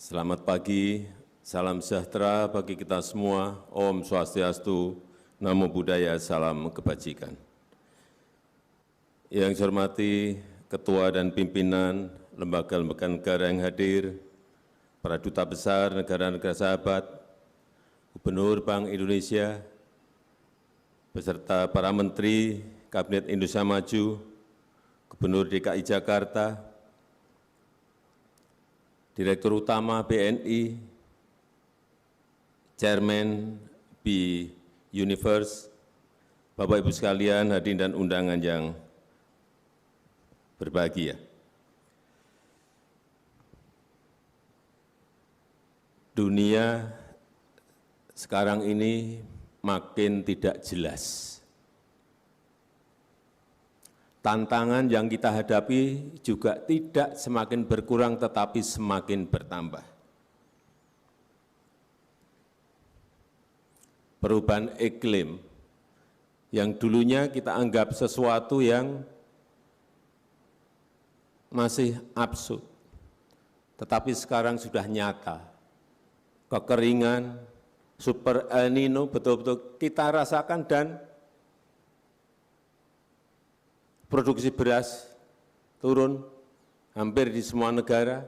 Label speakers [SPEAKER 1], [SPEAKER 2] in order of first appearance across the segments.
[SPEAKER 1] Selamat pagi, salam sejahtera bagi kita semua. Om Swastiastu, Namo Buddhaya, salam kebajikan. Yang saya hormati Ketua dan Pimpinan Lembaga-Lembaga Negara yang hadir, para Duta Besar negara-negara sahabat, Gubernur Bank Indonesia, beserta para Menteri Kabinet Indonesia Maju, Gubernur DKI Jakarta, Direktur Utama BNI, Chairman B Universe, Bapak Ibu sekalian, hadirin dan undangan yang berbahagia. Dunia sekarang ini makin tidak jelas. Tantangan yang kita hadapi juga tidak semakin berkurang tetapi semakin bertambah. Perubahan iklim yang dulunya kita anggap sesuatu yang masih absurd, tetapi sekarang sudah nyata. Kekeringan, super El Nino betul-betul kita rasakan dan produksi beras turun hampir di semua negara,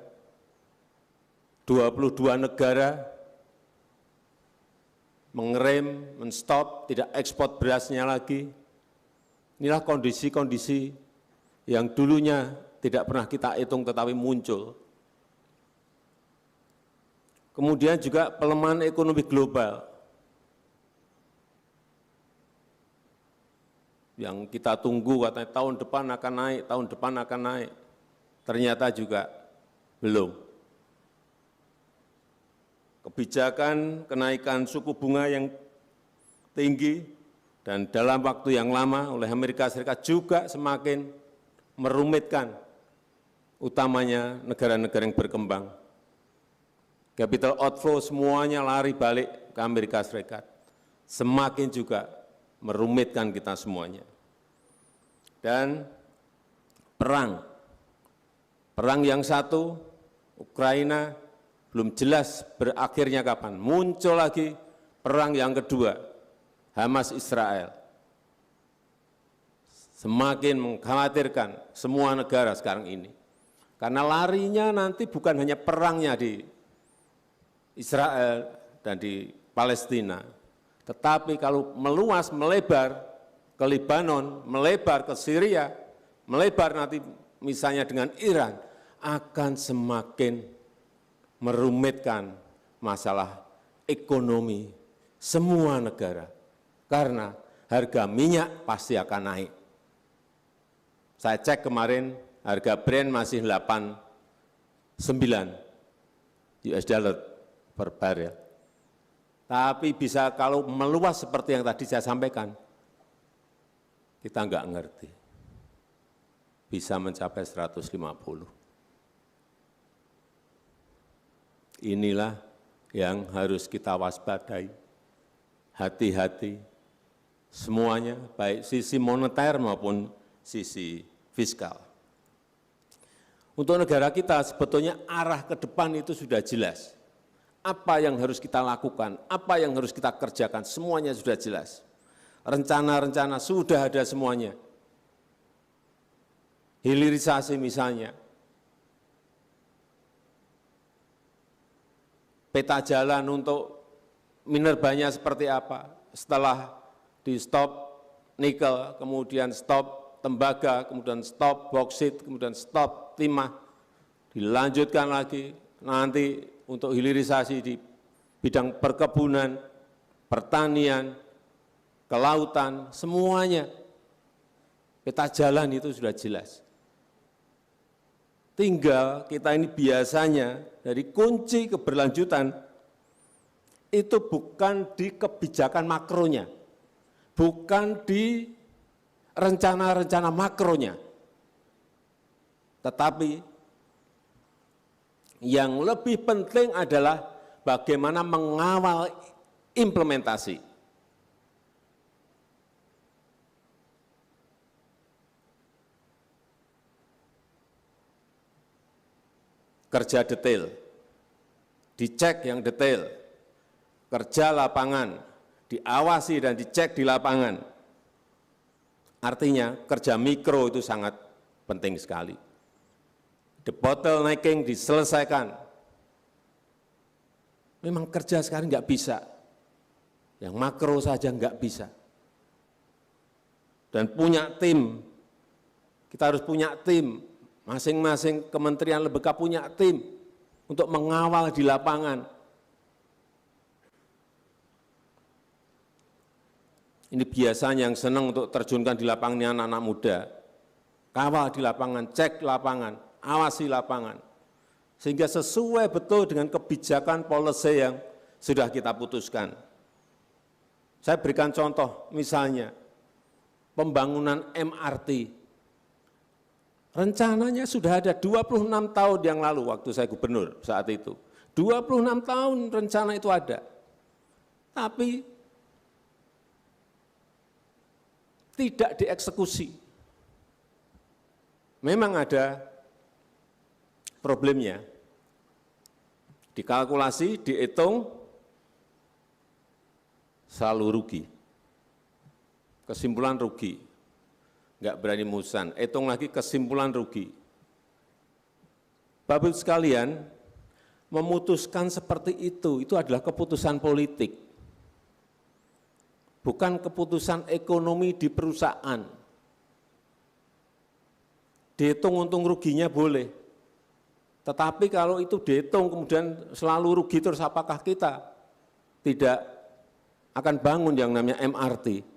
[SPEAKER 1] 22 negara mengerem, menstop, tidak ekspor berasnya lagi. Inilah kondisi-kondisi yang dulunya tidak pernah kita hitung tetapi muncul. Kemudian juga pelemahan ekonomi global. Yang kita tunggu katanya tahun depan akan naik, tahun depan akan naik. Ternyata juga belum. Kebijakan kenaikan suku bunga yang tinggi dan dalam waktu yang lama oleh Amerika Serikat juga semakin merumitkan, utamanya negara-negara yang berkembang. Capital outflow semuanya lari balik ke Amerika Serikat. Semakin juga merumitkan kita semuanya. Dan perang yang satu, Ukraina, belum jelas berakhirnya kapan. Muncul lagi perang yang kedua, Hamas Israel. Semakin mengkhawatirkan semua negara sekarang ini. Karena larinya nanti bukan hanya perangnya di Israel dan di Palestina, tetapi kalau meluas, melebar ke Lebanon, melebar ke Syria, melebar nanti misalnya dengan Iran, akan semakin merumitkan masalah ekonomi semua negara. Karena harga minyak pasti akan naik. Saya cek kemarin harga Brent masih 89 US dollar per barel. Tapi bisa kalau meluas seperti yang tadi saya sampaikan, kita enggak ngerti. Bisa mencapai 150. Inilah yang harus kita waspadai. Hati-hati semuanya, baik sisi moneter maupun sisi fiskal. Untuk negara kita sebetulnya arah ke depan itu sudah jelas. Apa yang harus kita lakukan, apa yang harus kita kerjakan, semuanya sudah jelas. Rencana-rencana sudah ada semuanya. Hilirisasi misalnya. Peta jalan untuk minerbanya seperti apa. Setelah di stop nikel, kemudian stop tembaga, kemudian stop boksit, kemudian stop timah. Dilanjutkan lagi nanti untuk hilirisasi di bidang perkebunan, pertanian, kelautan, semuanya. Peta jalan itu sudah jelas. Tinggal kita ini biasanya dari kunci keberlanjutan itu bukan di kebijakan makronya, bukan di rencana-rencana makronya, tetapi yang lebih penting adalah bagaimana mengawal implementasi. Kerja detail, dicek yang detail, kerja lapangan, diawasi dan dicek di lapangan. Artinya kerja mikro itu sangat penting sekali. Debottlenecking diselesaikan. Memang kerja sekarang nggak bisa, yang makro saja nggak bisa. Dan punya tim, kita harus punya tim, masing-masing kementerian lembaga punya tim untuk mengawal di lapangan. Ini biasanya yang senang untuk terjunkan di lapangan ini anak-anak muda. Kawal di lapangan, cek lapangan, awasi lapangan. Sehingga sesuai betul dengan kebijakan policy yang sudah kita putuskan. Saya berikan contoh, misalnya pembangunan MRT. Rencananya sudah ada 26 tahun yang lalu waktu saya gubernur saat itu. 26 tahun rencana itu ada. Tapi tidak dieksekusi. Memang ada problemnya. Dikalkulasi, dihitung, selalu rugi. Kesimpulan rugi. Enggak berani musan, hitung lagi kesimpulan rugi. Bapak Ibu sekalian, memutuskan seperti itu adalah keputusan politik. Bukan keputusan ekonomi di perusahaan. Dihitung untung ruginya boleh. Tetapi kalau itu dihitung kemudian selalu rugi terus, apakah kita tidak akan bangun yang namanya MRT?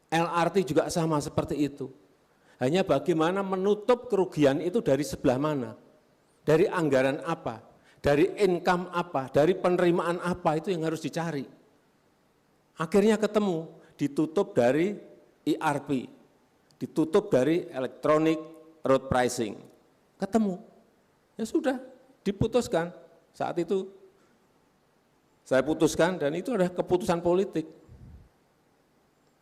[SPEAKER 1] LRT juga sama seperti itu. Hanya bagaimana menutup kerugian itu dari sebelah mana? Dari anggaran apa? Dari income apa, dari penerimaan apa, itu yang harus dicari. Akhirnya ketemu, ditutup dari ERP, ditutup dari electronic road pricing. Ketemu, ya sudah, diputuskan. Saat itu saya putuskan dan itu adalah keputusan politik.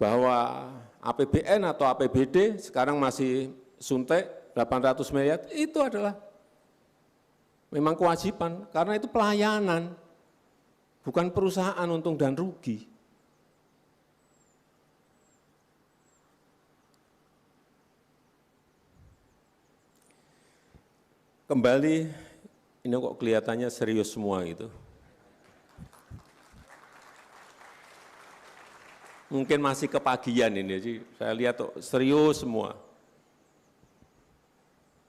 [SPEAKER 1] Bahwa APBN atau APBD sekarang masih suntik 800 miliar, itu adalah memang kewajiban, karena itu pelayanan, bukan perusahaan untung dan rugi. Kembali, ini kok kelihatannya serius semua gitu. Mungkin masih kepagian ini, jadi saya lihat kok serius semua.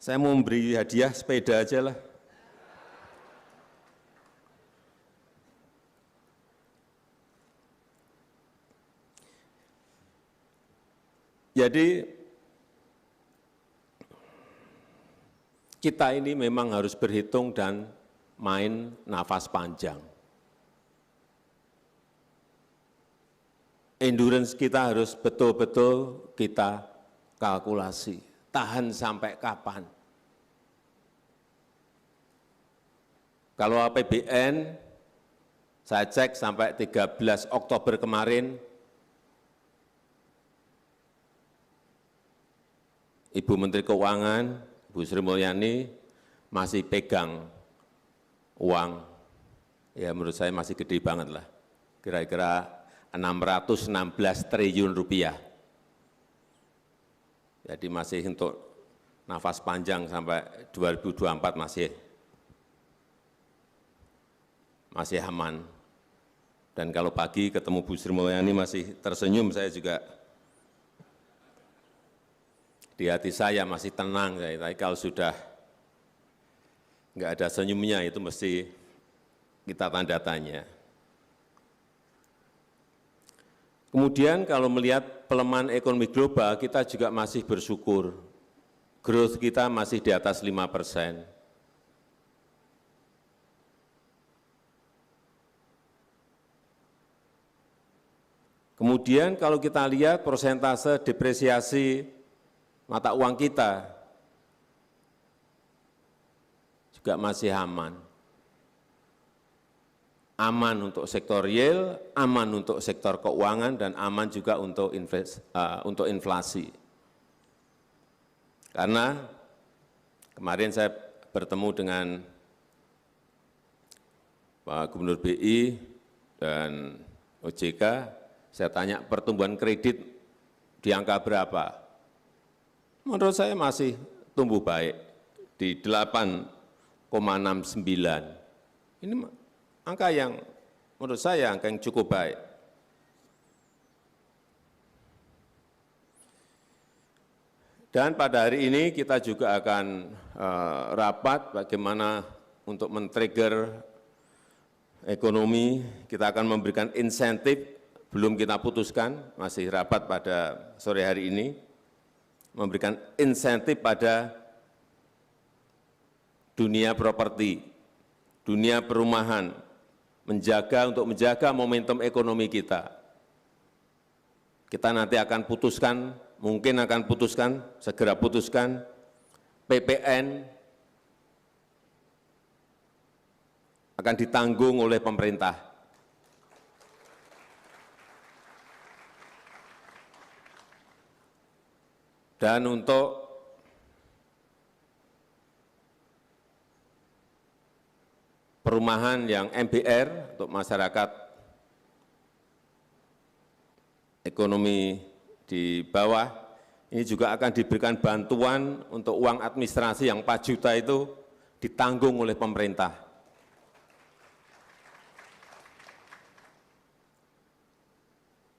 [SPEAKER 1] Saya mau memberi hadiah sepeda aja lah. Jadi kita ini memang harus berhitung dan main nafas panjang. Endurance kita harus betul-betul kita kalkulasi, tahan sampai kapan. Kalau APBN, saya cek sampai 13 Oktober kemarin, Ibu Menteri Keuangan, Bu Sri Mulyani masih pegang uang, ya menurut saya masih gede banget lah, kira-kira 616 triliun rupiah. Jadi masih untuk nafas panjang sampai 2024 masih aman. Dan kalau pagi ketemu Bu Sri Mulyani masih tersenyum, saya juga di hati saya masih tenang. Tapi kalau sudah enggak ada senyumnya itu mesti kita tanda tanya. Kemudian kalau melihat pelemahan ekonomi global, kita juga masih bersyukur. Growth kita masih di atas 5%. Kemudian kalau kita lihat persentase depresiasi mata uang kita juga masih aman. Aman untuk sektor real, aman untuk sektor keuangan, dan aman juga untuk inflasi. Karena kemarin saya bertemu dengan Pak Gubernur BI dan OJK, saya tanya pertumbuhan kredit di angka berapa? Menurut saya masih tumbuh baik di 8,69. Ini angka yang menurut saya angka yang cukup baik. Dan pada hari ini kita juga akan rapat bagaimana untuk men-trigger ekonomi, kita akan memberikan insentif, belum kita putuskan, masih rapat pada sore hari ini, memberikan insentif pada dunia properti, dunia perumahan, untuk menjaga momentum ekonomi kita. Kita nanti akan putuskan, mungkin akan putuskan, segera putuskan, PPN akan ditanggung oleh pemerintah. Dan untuk perumahan yang MBR, untuk masyarakat ekonomi di bawah, ini juga akan diberikan bantuan untuk uang administrasi yang 4 juta itu ditanggung oleh pemerintah.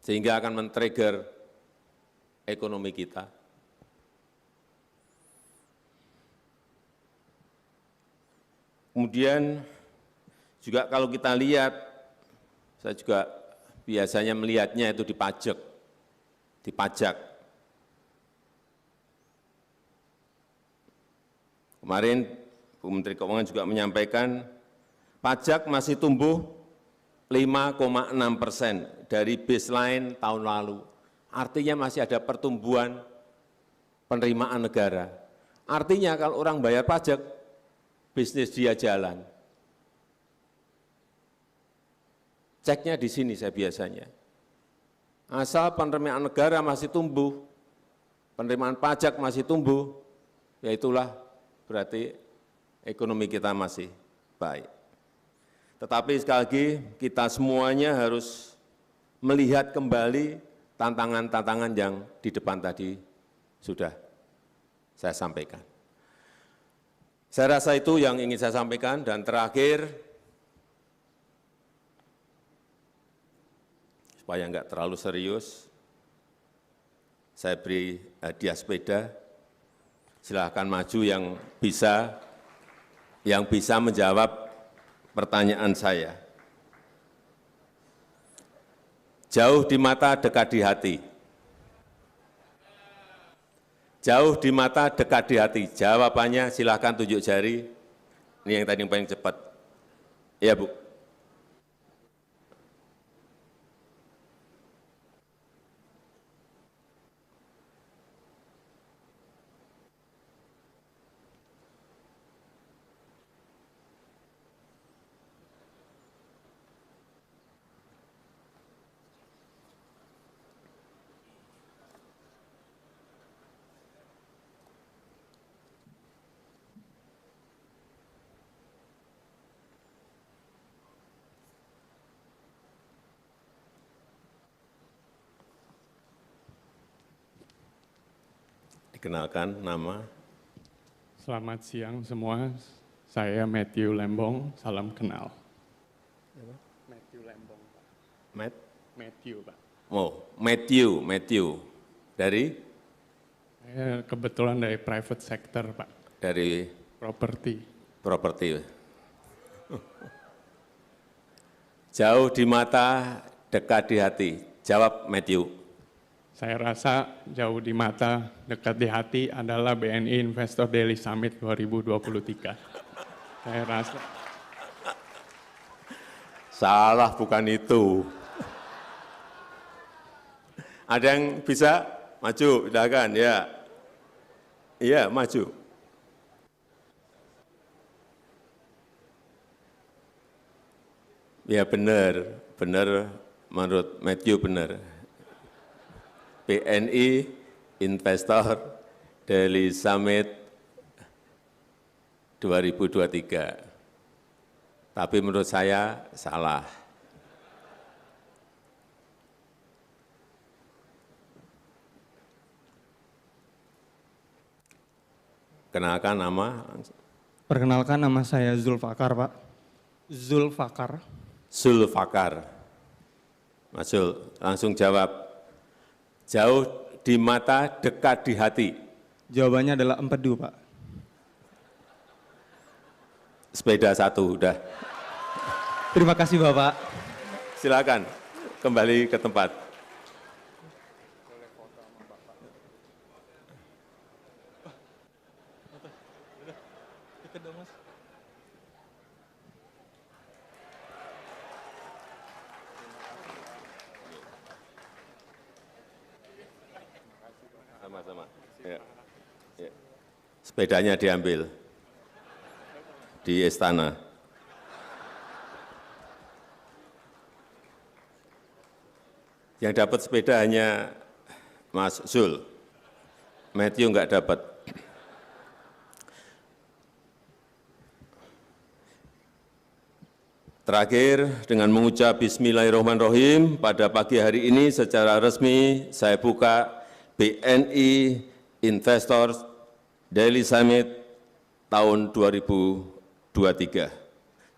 [SPEAKER 1] Sehingga akan men-trigger ekonomi kita. Kemudian juga kalau kita lihat, saya juga biasanya melihatnya itu di pajak. Kemarin Bu Menteri Keuangan juga menyampaikan pajak masih tumbuh 5,6% dari baseline tahun lalu. Artinya masih ada pertumbuhan penerimaan negara. Artinya kalau orang bayar pajak, bisnis dia jalan. Ceknya di sini saya biasanya. Asal penerimaan negara masih tumbuh, penerimaan pajak masih tumbuh, ya itulah berarti ekonomi kita masih baik. Tetapi sekali lagi kita semuanya harus melihat kembali tantangan-tantangan yang di depan tadi sudah saya sampaikan. Saya rasa itu yang ingin saya sampaikan, dan terakhir, supaya enggak terlalu serius, saya beri hadiah sepeda. Silahkan maju yang bisa menjawab pertanyaan saya. Jauh di mata, dekat di hati. Jauh di mata, dekat di hati. Jawabannya silahkan tunjuk jari. Ini yang tadi yang paling cepat. Iya, Bu. Dikenalkan nama.
[SPEAKER 2] Selamat siang semua, saya Matthew Lembong, salam kenal. Matthew Lembong, Pak. Matthew, Pak.
[SPEAKER 1] Oh, Matthew. Dari?
[SPEAKER 2] Saya kebetulan dari private sector, Pak.
[SPEAKER 1] Dari?
[SPEAKER 2] Properti.
[SPEAKER 1] Jauh di mata, dekat di hati. Jawab, Matthew.
[SPEAKER 2] Saya rasa jauh di mata, dekat di hati adalah BNI Investor Daily Summit 2023. Saya rasa.
[SPEAKER 1] Salah, bukan itu. Ada yang bisa maju, silakan, ya. Iya, maju. Ya benar menurut Matthew benar. BNI Investor Daily Summit 2023. Tapi menurut saya salah. Kenalkan nama.
[SPEAKER 3] Perkenalkan, nama saya Zulfakar, Pak. Zulfakar.
[SPEAKER 1] Zulfakar. Mas Zul, langsung jawab. Jauh di mata, dekat di hati.
[SPEAKER 3] Jawabannya adalah empedu, Pak.
[SPEAKER 1] Sepeda satu, udah.
[SPEAKER 3] Terima kasih, Bapak.
[SPEAKER 1] Silakan kembali ke tempat. Sama-sama. Ya. Ya. Sepedanya diambil di istana. Yang dapat sepeda hanya Mas Zul. Matthew enggak dapat. Terakhir, dengan mengucap Bismillahirrahmanirrahim, pada pagi hari ini secara resmi saya buka BNI Investors Daily Summit tahun 2023.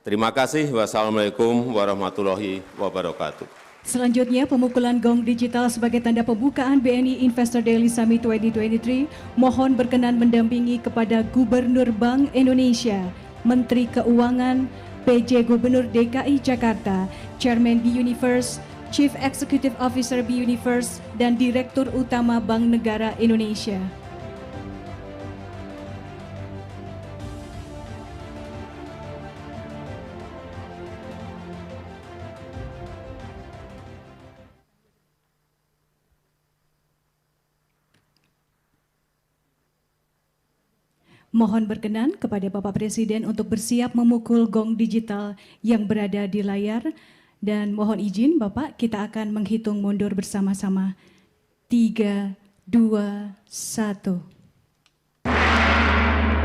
[SPEAKER 1] Terima kasih. Wassalamualaikum warahmatullahi wabarakatuh.
[SPEAKER 4] Selanjutnya, pemukulan gong digital sebagai tanda pembukaan BNI Investor Daily Summit 2023. Mohon berkenan mendampingi kepada Gubernur Bank Indonesia, Menteri Keuangan, PJ Gubernur DKI Jakarta, Chairman B-Universe, Chief Executive Officer B-Universe, dan Direktur Utama Bank Negara Indonesia. Mohon berkenan kepada Bapak Presiden untuk bersiap memukul gong digital yang berada di layar. Dan mohon izin Bapak, kita akan menghitung mundur bersama-sama. 3, 2, 1.